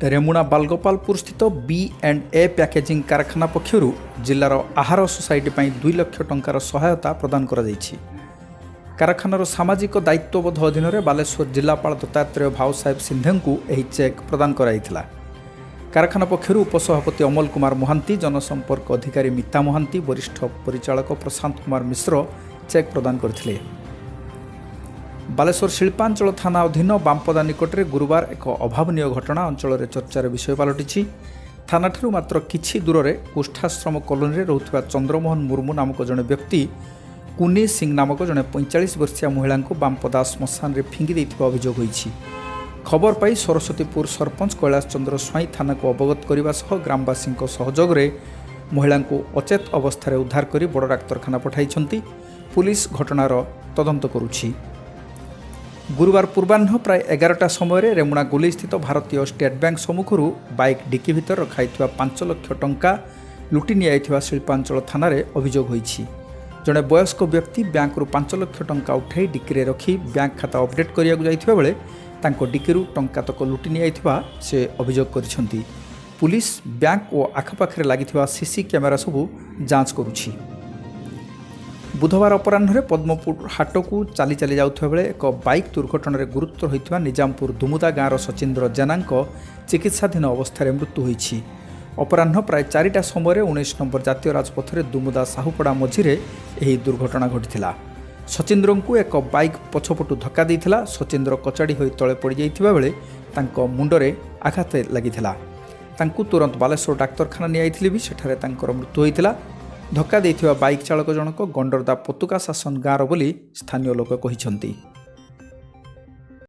रेमुणा बालगोपालपुर स्थित B&A packaging कारखाना पक्षर जिलार आहार सोसाइटी 2 लाख टंकार सहायता प्रदान करा जायछि। कारखानार सामाजिक दायित्वबोध अधीन बालेश्वर जिलापाल दत्तात्रेय भाव साहेब सिंधे को यह चेक प्रदान कराइथिला। कारखाना पक्षर उपसभापति अमल कुमार महांती, जनसंपर्क अधिकारी मिता महांती, वरिष्ठ परिचालक प्रशांत कुमार मिश्र चेक प्रदान करथिले। बालेश्वर शिल्पांचल थाना अधीन बांपदा निकटरे गुरुवार एक अभावनीय घटना अंचल चर्चार विषय पलटिछि। थानाठू मात्र किछि दूर में कुष्ठाश्रम कॉलोनी में रोहुथिबा चंद्रमोहन मुर्मू नामक जड़े व्यक्ति कुनी सिंह नामक जड़े 45 वर्षीय महिला को बांपदा श्मशान में फिंगी देथिबा अभियोग होइछि। खबर पाई सरस्वतीपुर सरपंच कैलाश चंद्र स्वाई थाना को अवगत करने सह ग्रामवासी सहयोग में महिला को अचेत अवस्था उद्धार कर बड़ डाक्तरखाना पठाई। पुलिस घटनार तदंत करुछि। गुरुवार पूर्वाह्न प्राय 11टा समय रेमुणा गोली स्थित भारतीय स्टेट बैंक सम्मुखर बाइक डिक्की भितर रखाई 5 लाख टंका लुटि निया शिल्पांचल थाना अभियोग होइछि। जड़े वयस्क व्यक्ति बैंक 5 लाख टंका उठाई डिक्की रखी बैंक खाता अपडेट करिया जाइथिबा बेले तांको डिक्कीरू टंका तक लुटि निया से अभियोग करिसेंती। पुलिस बैंक और आखपाखे लागिथिबा सीसी कैमेरा सबू जांच करुछि। बुधवार अपराह्न पद्मपुर हाट को चली चली जाउथबा बेले एक बाइक दुर्घटन गुरुतर होइथिबा निजामपुर दुमुदा गाँवर सचिंद्र जेनांक चिकित्साधीन अवस्था मृत्यु होइछि। अपराह्न प्राय 4टा समय 19 नंबर जातीय राजपथ में दुमुदा साहुपड़ा मझिरे यह दुर्घटना घटिथिला। सचिंद्र को एक बाइक पछपटू धक्का देइथिला। सचिंद्र कचाड़ी होई तले पड़ जाइथिबा बेले तांको मुंडरे आघात लागिथिला। तांको तुरंत बालेश्वर डाक्तरखाना नियाइथिले भी सेठारे तांकर मृत्यु होइथिला। धक्का देइथिबा बाइक चालक जनक गंडरदा पतुका शासन गाँवर बोली स्थानीय लोक कहिसंती।